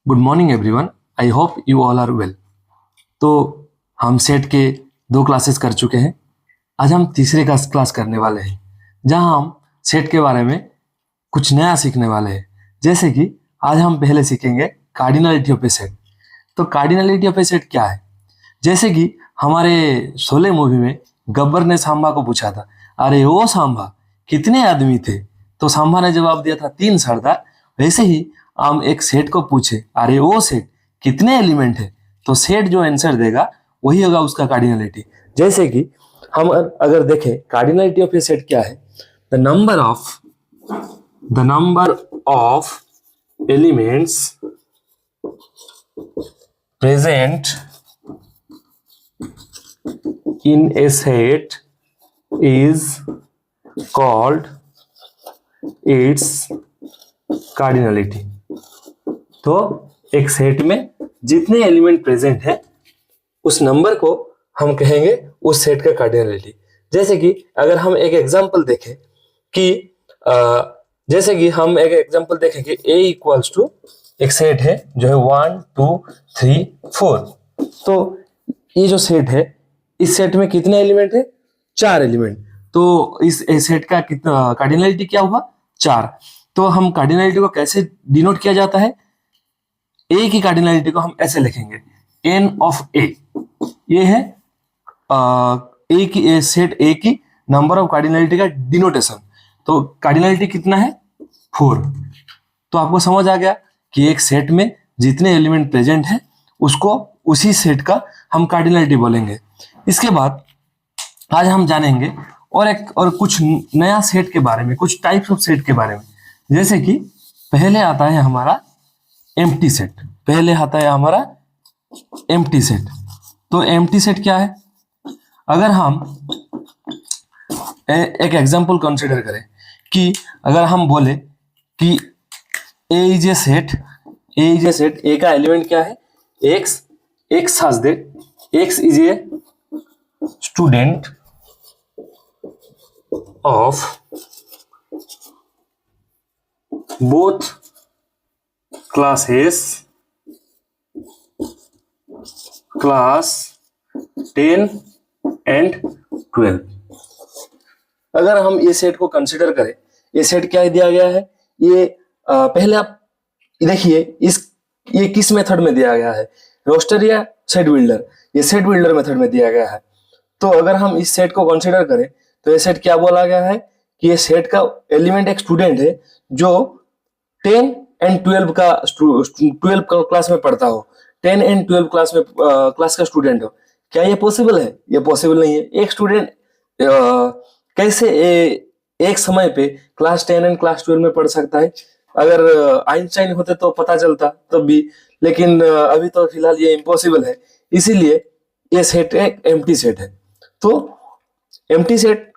Good morning everyone. I hope you all are well. तो हम set के 2 classes कर चुके हैं। आज हम तीसरे क्लास करने वाले हैं, जहां हम सेट के बारे में कुछ नया सीखने वाले हैं। जैसे कि आज हम पहले सीखेंगे कार्डिनलिटी ऑफ ए सेट। तो कार्डिनलिटी ऑफ ए सेट क्या है? जैसे कि हमारे शोले मूवी में गब्बर ने सांबा को पूछा था, अरे ओ सांबा कितने आदमी थे? तो सांबा ने जवाब दिया था 3 सरदार। वैसे ही हम एक सेट को पूछे, अरे ओ सेट कितने एलिमेंट है? तो सेट जो आंसर देगा वही होगा उसका कार्डिनलिटी। जैसे कि हम अगर देखें कार्डिनलिटी ऑफ ए सेट क्या है, the number of elements present in a set is called its cardinality। तो एक सेट में जितने एलिमेंट प्रेजेंट है उस नंबर को हम कहेंगे उस सेट का कार्डिनलिटी। जैसे कि अगर हम एक एग्जांपल देखें कि जैसे कि हम एक एग्जांपल देखें कि A इक्वल्स टू एक सेट है जो है 1 2 3 4। तो ये जो सेट है, इस सेट में कितने एलिमेंट है? 4 एलिमेंट। तो इस सेट का कितना कार्डिनलिटी क्या हुआ? 4। तो हम कार्डिनलिटी को कैसे डिनोट किया जाता है? ए की कार्डिनलिटी को हम ऐसे लिखेंगे, n ऑफ ए। ये है ए की सेट ए की नंबर ऑफ कार्डिनलिटी का डिनोटेशन। तो कार्डिनलिटी कितना है? 4। तो आपको समझ आ गया कि एक सेट में जितने एलिमेंट प्रेजेंट है उसको उसी सेट का हम कार्डिनलिटी बोलेंगे। इसके बाद आज हम जानेंगे और कुछ नया सेट के बारे में, कुछ टाइप्स ऑफ सेट के बारे में। जैसे कि पहले आता है हमारा एम्प्टी सेट। तो एम्प्टी सेट क्या है? अगर हम एक एग्जांपल कंसीडर करें कि अगर हम बोले कि ए इज ए सेट, ए का एलिमेंट क्या है? x has that x is a student of both classes, class 10 and 12। अगर हम ये सेट को कंसिडर करें, ये सेट क्या दिया गया है? ये पहले आप देखिए ये किस मेथड में दिया गया है, रोस्टर या सेट बिल्डर? ये सेट बिल्डर मेथड में दिया गया है। तो अगर हम इस सेट को कंसीडर करें तो ये सेट क्या बोला गया है कि ये सेट का एलिमेंट एक स्टूडेंट है जो 10 एंड 12 क्लास में पढ़ता हो, 10 एंड 12 क्लास का स्टूडेंट हो। क्या ये पॉसिबल है? ये पॉसिबल नहीं है। एक स्टूडेंट कैसे एक समय पे क्लास 10 एंड क्लास 12 में पढ़ सकता है? अगर आइंस्टाइन होते तो पता चलता तब भी, लेकिन अभी तो फिलहाल ये इम्पॉसिबल है। इसीलिए ये सेट एक एम्प्टी सेट है। तो एम्प्टी सेट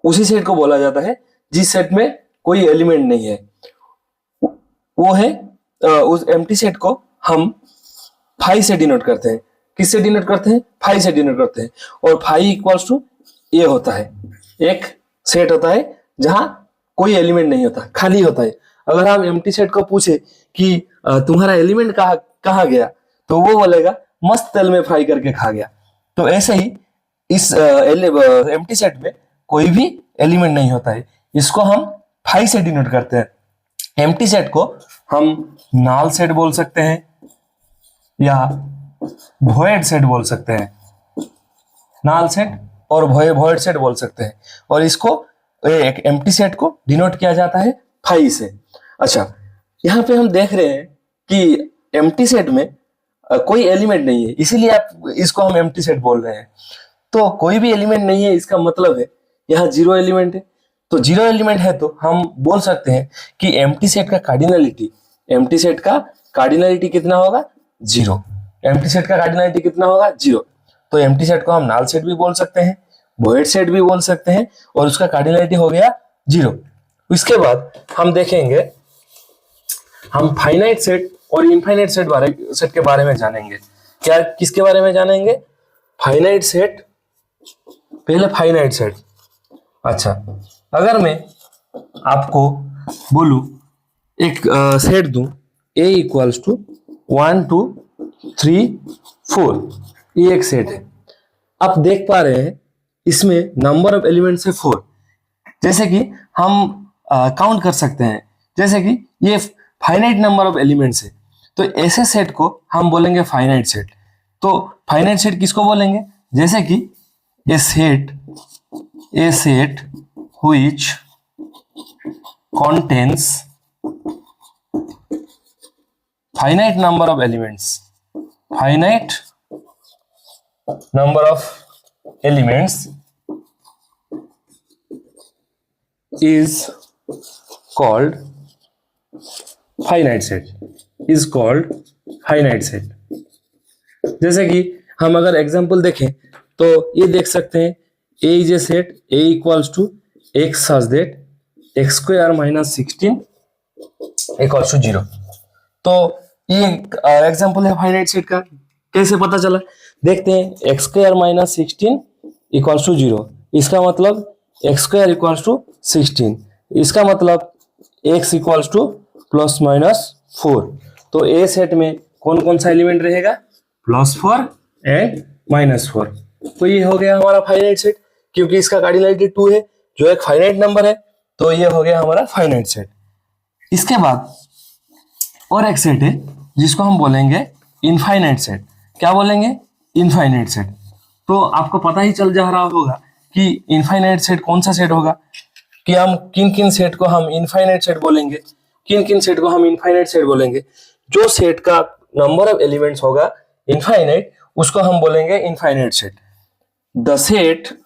उसी सेट को बोला जाता है जिस सेट में कोई एलिमेंट नहीं है। वो है उस एम्प्टी सेट को हम फाई से डिनोट करते हैं। किससे डिनोट करते हैं? फाई से डिनोट करते हैं। और फाई इक्वल्स टू ये होता है, एक सेट होता है जहां कोई एलिमेंट नहीं होता, खाली होता है। अगर हम एम्प्टी सेट को पूछे कि तुम्हारा एलिमेंट कहाँ गया, तो वो बोलेगा मस्त तेल में फ्राई करके खा गया। तो ऐसे ही इस एम्प्टी सेट में कोई भी एलिमेंट नहीं होता है। इसको हम फाई से डिनोट करते हैं। एम्प्टी सेट को हम नल सेट बोल सकते हैं या वॉइड सेट बोल सकते हैं। नल सेट और वॉइड सेट बोल सकते हैं। और इसको एक एम्प्टी सेट को डिनोट किया जाता है फाई से। अच्छा, यहाँ पे हम देख रहे हैं कि एम्प्टी सेट में कोई एलिमेंट नहीं है, इसीलिए आप इसको हम एम्प्टी सेट बोल रहे हैं। तो कोई भी एलिमेंट नहीं है, इसका मतलब है यहाँ 0 एलिमेंट है। तो 0 एलिमेंट है तो हम बोल सकते हैं कि एम्प्टी सेट का कार्डिनलिटी कितना होगा? 0। एम्प्टी सेट का कार्डिनलिटी कितना होगा? 0। तो एम्प्टी सेट को हम नल सेट भी बोल सकते हैं, वॉइड सेट भी बोल सकते हैं, और उसका कार्डिनलिटी हो गया 0। इसके बाद हम देखेंगे, हम फाइनाइट सेट और इनफाइनाइट सेट के बारे में जानेंगे। क्या किसके बारे में जानेंगे? Finite set. पहले फाइनाइट सेट। अच्छा, अगर मैं आपको बोलूं एक सेट दूं A इक्वल्स टू 1 2 3 4, ये एक सेट है। आप देख पा रहे हैं इसमें नंबर ऑफ एलिमेंट्स है 4। जैसे कि हम काउंट कर सकते हैं, जैसे कि ये फाइनाइट नंबर ऑफ एलिमेंट्स है, तो ऐसे सेट को हम बोलेंगे फाइनाइट सेट। तो फाइनाइट सेट किसको बोलेंगे? जैसे कि a set which contains finite number of elements, finite number of elements is called finite set, is called finite set। जैसे कि हम अगर एग्जांपल देखें तो ये देख सकते हैं A is a set A equals to X such that X square minus 16 equals to 0। तो ये एग्जांपल है फाइनाइट सेट का। कैसे पता चला? देखते हैं, x square minus 16 equals to 0, इसका मतलब एक्स स्क्वायर इक्वल्स टू 16, इसका मतलब x equals two plus minus 4। तो ए सेट में कौन कौन सा एलिमेंट रहेगा? +4 एंड -4। तो ये हो गया हमारा फाइनाइट सेट, क्योंकि इसका कार्डिनलिटी 2 है जो एक फाइनाइट नंबर है, तो ये हो गया हमारा फाइनाइट सेट। इसके बाद और एक सेट है जिसको हम बोलेंगे इनफाइनाइट सेट। क्या बोलेंगे? Infinite set. तो आपको पता ही चल जा रहा होगा कि इनफाइनाइट सेट कौन सा सेट होगा, कि हम किन किन सेट को हम इनफाइनाइट सेट बोलेंगे, किन किन सेट को हम इनफाइनाइट सेट बोलेंगे। जो सेट का नंबर ऑफ एलिमेंट्स होगा इनफाइनाइट, उसको हम बोलेंगे infinite set. The set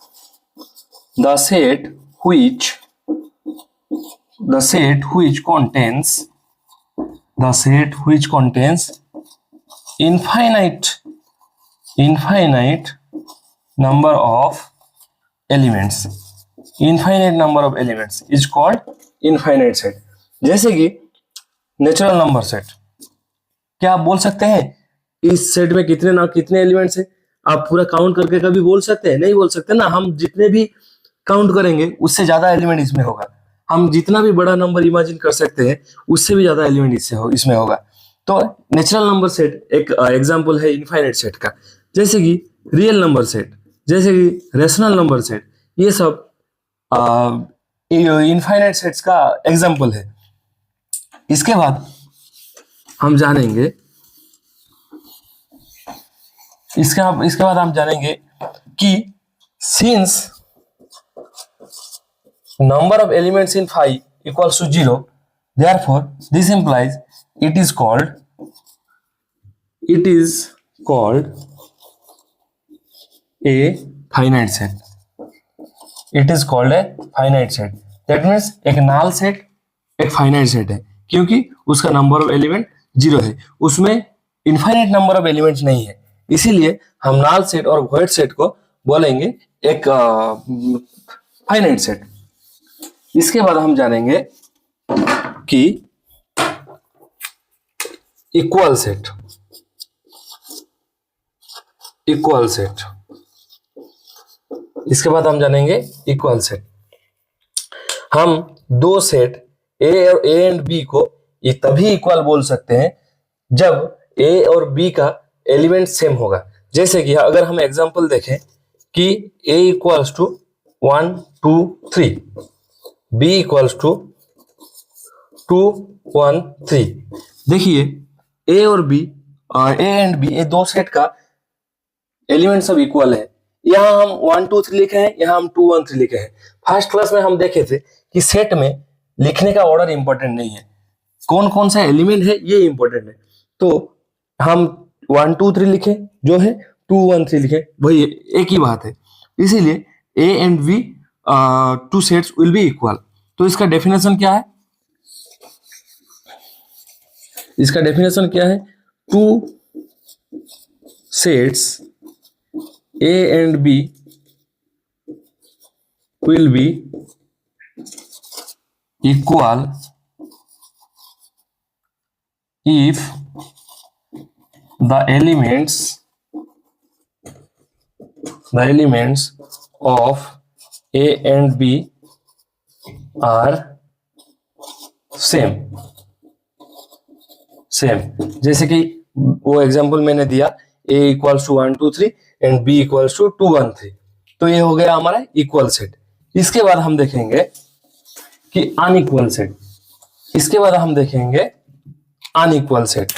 which contains infinite number of elements is called infinite set। जैसे कि नेचुरल नंबर सेट, क्या आप बोल सकते हैं इस सेट में कितने एलिमेंट्स हैं? आप पूरा काउंट करके कभी बोल सकते हैं? नहीं बोल सकते ना। हम जितने भी काउंट करेंगे उससे ज्यादा एलिमेंट इसमें होगा। हम जितना भी बड़ा नंबर इमेजिन कर सकते हैं उससे भी ज्यादा एलिमेंट इसमें होगा। तो नेचुरल नंबर सेट एक एग्जांपल है इनफाइनाइट सेट का। जैसे कि रियल नंबर सेट, जैसे कि रेशनल नंबर सेट, ये सब इनफाइनाइट सेट्स का एग्जांपल है। इसके बाद हम जानेंगे कि since number of elements in phi equals to 0, therefore this implies it is called a finite set। It is called a finite set। That means एक null set एक finite set है, क्योंकि उसका number of element 0 है, उसमें infinite number of elements नहीं है, इसीलिए हम null set और void set को बोलेंगे एक finite set। इसके बाद हम जानेंगे कि इक्वल सेट। इसके बाद हम जानेंगे इक्वल सेट। हम दो सेट ए एंड बी को ये तभी इक्वल बोल सकते हैं जब ए और बी का एलिमेंट सेम होगा। जैसे कि अगर हम एग्जांपल देखें कि A equals to 1 2 3, b equals to 2 1 3। देखिए ए और बी, ए एंड बी, ये दो सेट का एलिमेंट सब इक्वल है। यहाँ हम 1 2 3 लिखे हैं, यहाँ हम 2 1 3 लिखे हैं। फर्स्ट क्लास में हम देखे थे कि सेट में लिखने का ऑर्डर इंपॉर्टेंट नहीं है, कौन कौन सा एलिमेंट है ये इंपॉर्टेंट है। तो हम 1 2 3 लिखे जो है, 2 1 3 लिखे, वही एक ही बात है। इसीलिए A and B two sets will be equal. तो इसका डेफिनेशन क्या है? Two sets A and B will be equal if the elements of A and B are same। जैसे कि वो एग्जांपल मैंने दिया, a equals to 1 2 3 and b equals to 2 1 3, तो ये हो गया हमारा इक्वल सेट। इसके बाद हम देखेंगे कि अनइक्वल सेट। इसके बाद हम देखेंगे अनइक्वल सेट।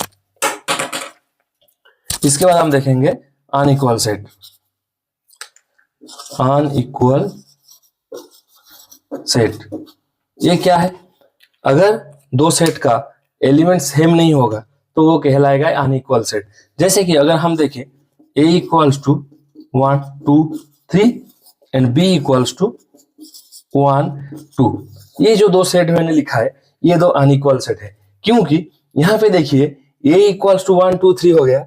इसके बाद हम देखेंगे अनइक्वल सेट। अनइक्वल सेट ये क्या है? अगर दो सेट का एलिमेंट सेम नहीं होगा तो वो कहलाएगा अनइक्वल सेट। जैसे कि अगर हम देखें a equals to 1 2 3 and b equals to 1 2, ये जो दो सेट मैंने लिखा है ये दो अनइक्वल सेट है, क्योंकि यहाँ पे देखिए a इक्वल्स टू 1 2 3 हो गया,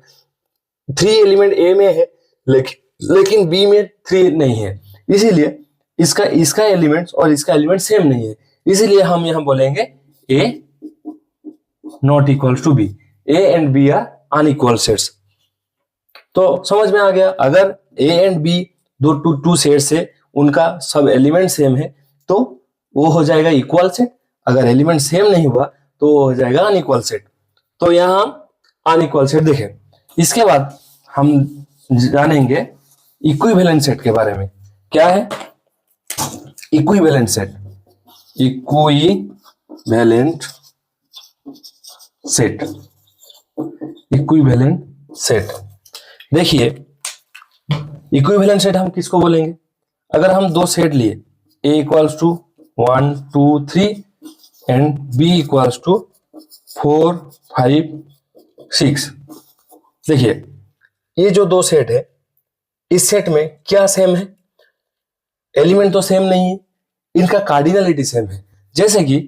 3 एलिमेंट a में है लेकिन b में 3 नहीं है, इसीलिए इसका एलिमेंट और इसका एलिमेंट सेम नहीं है, इसीलिए हम यहाँ बोलेंगे a not equals to b। a and b are unequal sets. तो समझ में आ गया, अगर a and b two sets है, उनका सब एलिमेंट सेम है तो वो हो जाएगा इक्वल सेट, अगर एलिमेंट सेम नहीं हुआ तो वो हो जाएगा अनइक्वल सेट। तो यहाँ हम अनइक्वल सेट देखें। इसके बाद हम जानेंगे इक्विवेलेंट सेट के बारे में। क्या है equivalent set? Equivalent set, equivalent set देखिए, इक्विवेलेंट सेट हम किसको बोलेंगे? अगर हम दो सेट लिए a equals to 1 2 3 and b equals to 4 5 6, देखिए ये जो दो सेट है, इस सेट में क्या सेम है? एलिमेंट तो सेम नहीं है, इनका कार्डिनलिटी सेम है। जैसे कि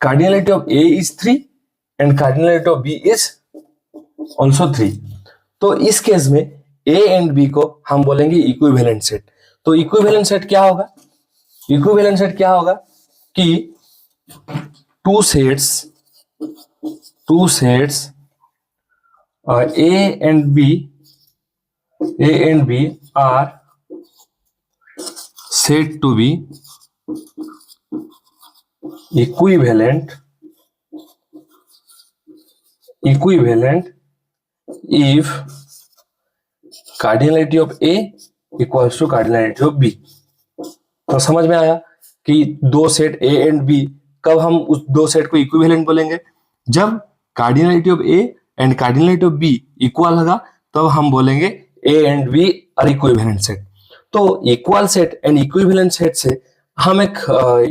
cardinality of a is 3 and cardinality of b is also 3, तो इस केस में a एंड b को हम बोलेंगे इक्विवेलेंट सेट। तो इक्विवेलेंट सेट क्या होगा? इक्विवेलेंट सेट क्या होगा कि two sets a and b are said to be equivalent if cardinality of a equals to cardinality of b। तो समझ में आया कि दो सेट a एंड b, कब हम उस दो सेट को इक्विवेलेंट बोलेंगे? जब cardinality of a and cardinality of b equal होगा, तब हम बोलेंगे a and b are equivalent set. तो equal set and equivalent set से हम एक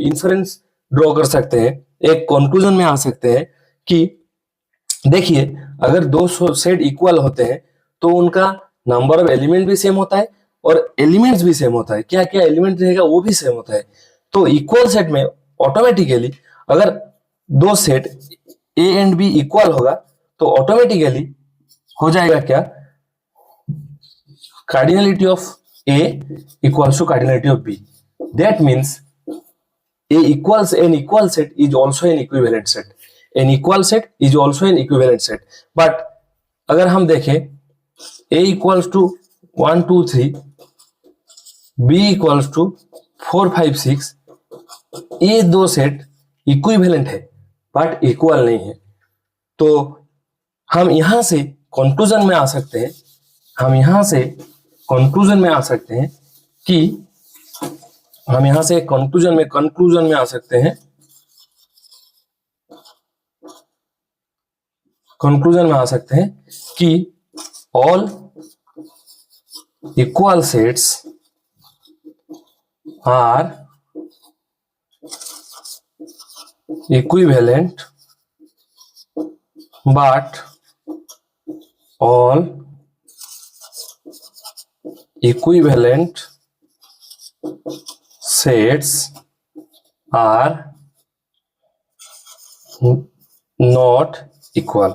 इन्फरेंस ड्रॉ कर सकते हैं, एक कंक्लूजन में आ सकते हैं कि देखिए अगर दो सेट इक्वल होते हैं तो उनका नंबर ऑफ एलिमेंट भी सेम होता है और एलिमेंट्स भी सेम होता है, क्या क्या एलिमेंट रहेगा वो भी सेम होता है। तो इक्वल सेट में ऑटोमेटिकली अगर दो set a and b equal होगा तो ऑटोमेटिकली हो जाएगा क्या? Cardinality of a equals to cardinality of b. That means a equals an equal set is also an equivalent set. An equal set is also an equivalent set. But अगर हम देखें a equals to 1 2 3, b equals to 4 5 6, ये दो set equivalent है but equal नहीं है। तो हम यहां से कंक्लूजन में आ सकते हैं, कंक्लूजन में आ सकते हैं कि हम यहां से कंक्लूजन में आ सकते हैं, कंक्लूजन में आ सकते हैं कि all equal sets are equivalent but all equivalent sets are not equal।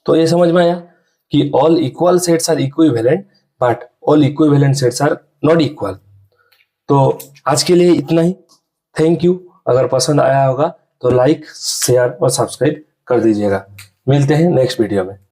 तो ये समझ में आया कि all equal sets are equivalent but all equivalent sets are not equal। तो आज के लिए इतना ही, थैंक यू। अगर पसंद आया होगा तो लाइक शेयर और सब्सक्राइब कर दीजिएगा। मिलते हैं नेक्स्ट वीडियो में।